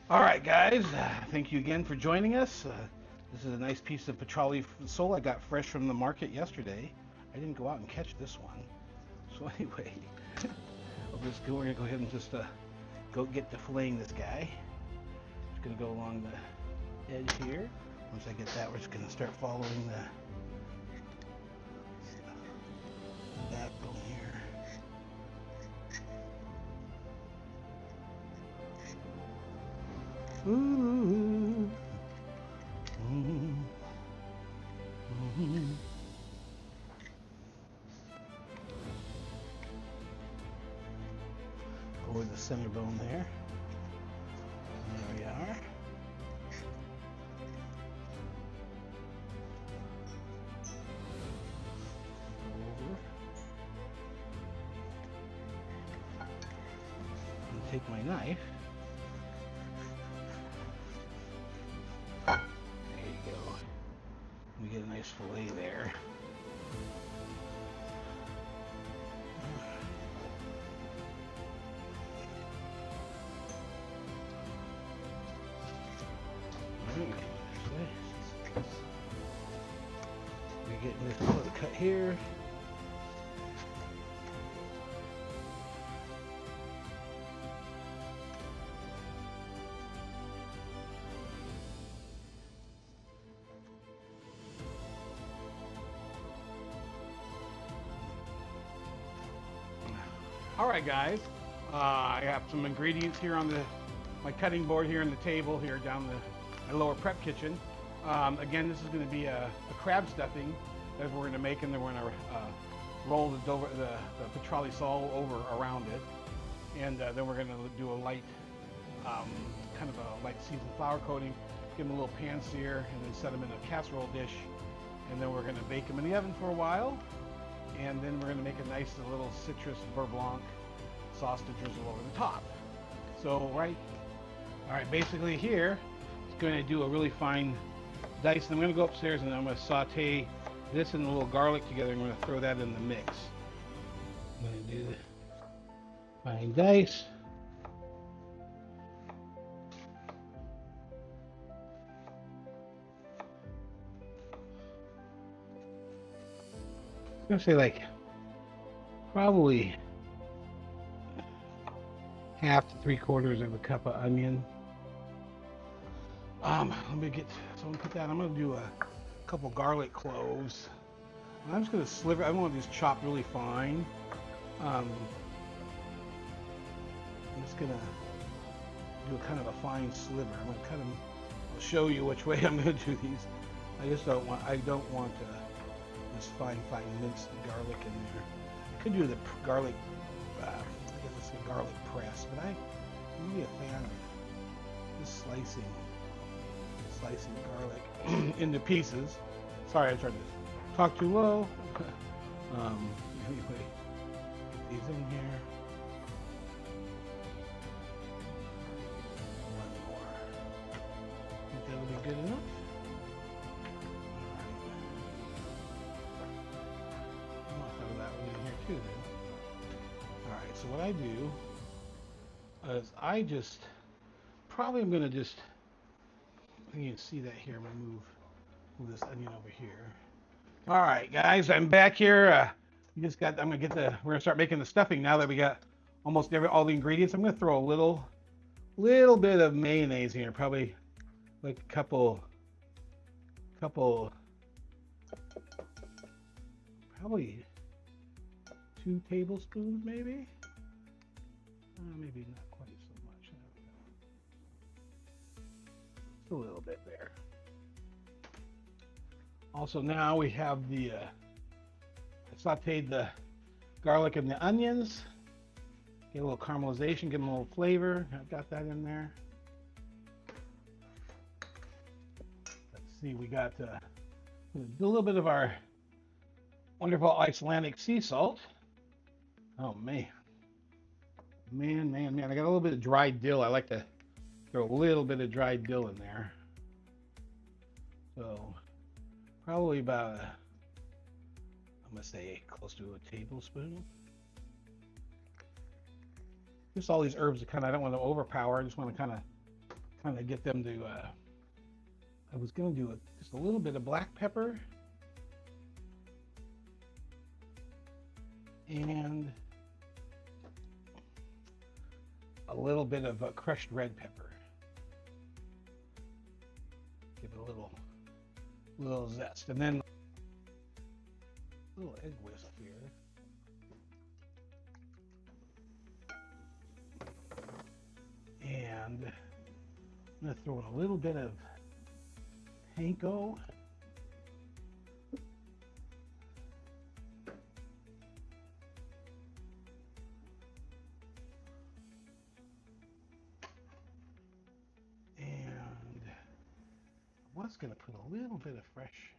All right, guys. Thank you again for joining us. This is a nice piece of Petrale Sole I got fresh from the market yesterday. I didn't go out and catch this one. So anyway, we're gonna go ahead and just go get to filleting this guy. Just gonna go along the edge here. Once I get that, we're just gonna start following the backbone here. Ooh. Mm-hmm. Mm-hmm. Over the center bone there. There we are. Over. And take my knife. There you go. We get a nice fillet there. We're getting this little cut here. All right, guys. I have some ingredients here on my cutting board here on the table here down my lower prep kitchen. Again, this is going to be a crab stuffing that we're going to make, and then we're going to roll the Petrale Sole over around it, and then we're going to do a light, kind of a light seasoned flour coating, give them a little pan sear, and then set them in a casserole dish, and then we're going to bake them in the oven for a while, and then we're going to make a nice little citrus beurre blanc sauce to drizzle over the top. So all right, basically here, it's going to do a really fine dice, and I'm going to go upstairs and I'm going to saute this and a little garlic together. I'm going to throw that in the mix. I'm going to do the fine dice. I'm going to say like probably half to 3/4 of a cup of onion. Let me get, so I'm gonna put that, I'm gonna do a couple garlic cloves. I'm just gonna sliver, I want these chopped really fine. I'm just gonna do a kind of a fine sliver. I'm gonna cut them, I'll show you which way I'm gonna do these. I don't want this fine minced garlic in there. I could do the garlic, I guess it's a garlic press, but I'm really a fan of just slicing garlic into pieces. Sorry, I tried to talk too low. Anyway, get these in here. One more. I think that'll be good enough. I'm gonna throw that one in here too then. Alright, so what I do is I just, probably I'm gonna just, you can see that here. I'm gonna move this onion over here. All right, guys, I'm back here. I'm gonna we're gonna start making the stuffing now that we got almost all the ingredients. I'm gonna throw a little bit of mayonnaise here, probably like a couple, probably 2 tablespoons, maybe. Maybe not quite so much. Just a little bit there. Also, now we have I sauteed the garlic and the onions. Get a little caramelization, give them a little flavor. I've got that in there. Let's see, we got do a little bit of our wonderful Icelandic sea salt. Oh man, man! I got a little bit of dried dill. I like to throw a little bit of dried dill in there. So probably about I'm gonna say close to a tablespoon. Just all these herbs that I don't want to overpower. I just want to kind of kind of get them to, I was going to do just a little bit of black pepper and a little bit of crushed red pepper. Give it a little zest. And then a little egg whisk here. And I'm going to throw in a little bit of panko. And I was going to put a little bit of fresh.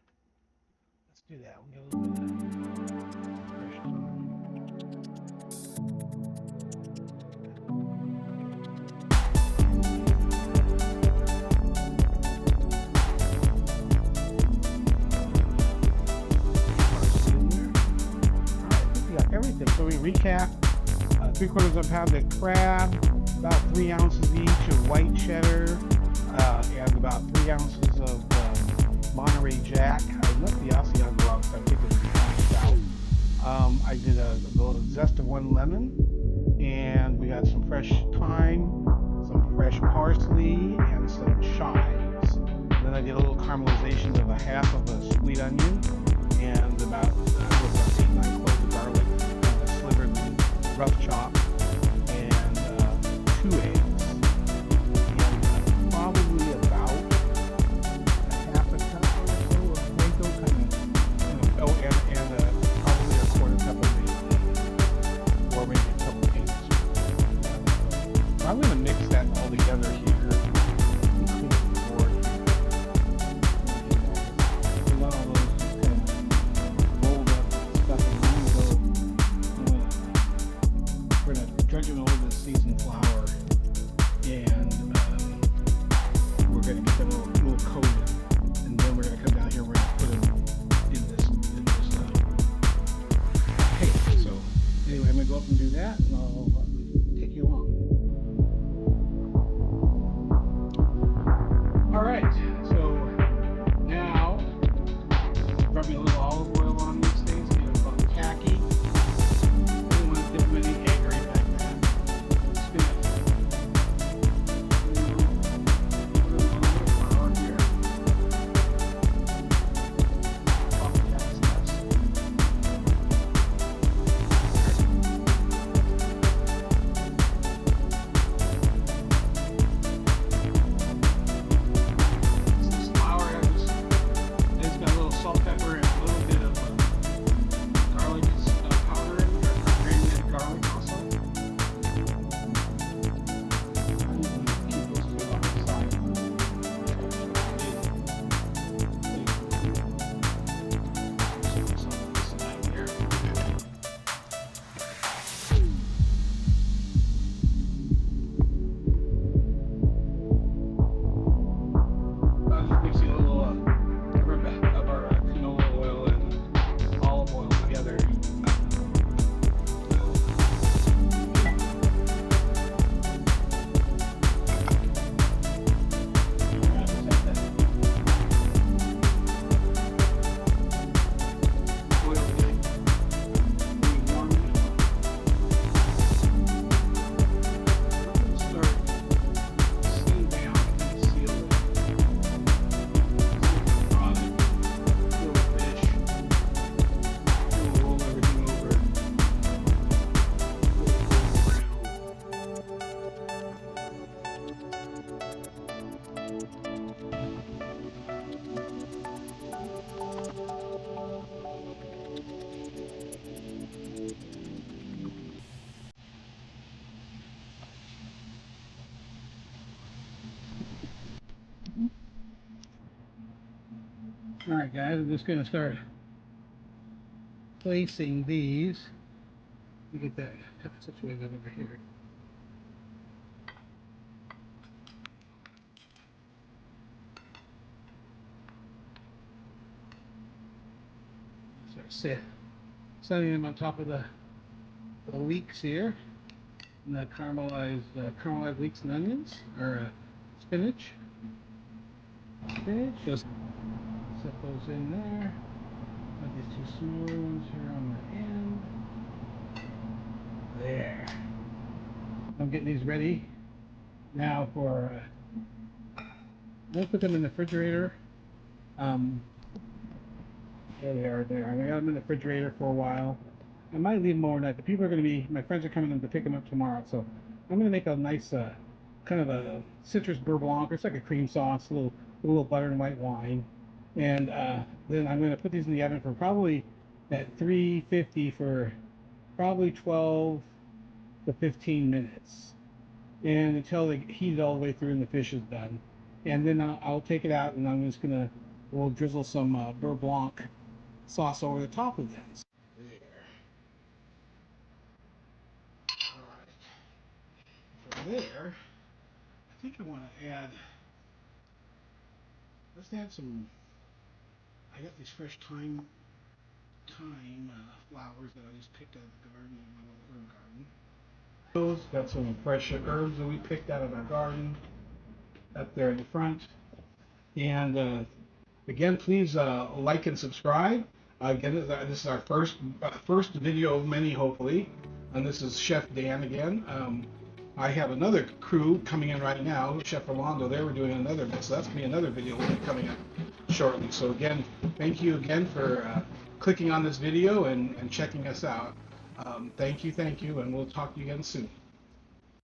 Let's do that. We'll get a little bit of fresh. Everything. So we recap: 3/4 of a pound of crab, about 3 ounces each of white cheddar, and about 3 ounces of Monterey Jack. I let the Asiago out because I think it would be mashed out. I did a little zest of 1 lemon, and we got some fresh thyme, some fresh parsley, and some chives. And then I did a little caramelization of a half of a sweet onion, and about 8-9 cloves of garlic, slivered and rough chop, and 2 eggs, and probably about a half a cup or so of panko, oh, and probably a 1/4 cup of mayo, or maybe a couple of tablespoons. I'm going to mix that all together here. Dredging over the seasoned flour, and we're going to get them a little coated, and then we're going to come down here. We're going to put them in this paste. So anyway, I'm going to go up and do that, and I'll take you along. All right, so now rubbing a little olive oil on these things, get them about tacky. I don't want to dip them in any egg or anything. All right, guys, I'm just going to start placing these. Let me get that situated over here. Start setting them on top of the leeks here, and the caramelized leeks and onions, or spinach. Just set those in there. Got these two smaller ones here on the end. There. I'm getting these ready now for. I'm gonna put them in the refrigerator. There they are. There. I got them in the refrigerator for a while. I might leave them overnight. The people are going to be. My friends are coming in to pick them up tomorrow, so I'm going to make a nice, kind of a citrus beurre blanc. It's like a cream sauce, a little butter and white wine, and then I'm going to put these in the oven for probably at 350 for probably 12 to 15 minutes, and until they heat it all the way through and the fish is done. And then I'll take it out, and I'm just gonna we'll drizzle some beurre blanc sauce over the top of that. There. All right. From there, I think I want to add. Let's add some. I got these fresh thyme flowers that I just picked out of the garden in my little herb garden. Those got some fresh herbs that we picked out of our garden up there in the front. And again, please like and subscribe. Again, this is our first video of many, hopefully. And this is Chef Dan again. I have another crew coming in right now, Chef Orlando. They were doing another bit, so that's going to be another video will be coming up shortly. So again, thank you again for clicking on this video and checking us out. Thank you, and we'll talk to you again soon.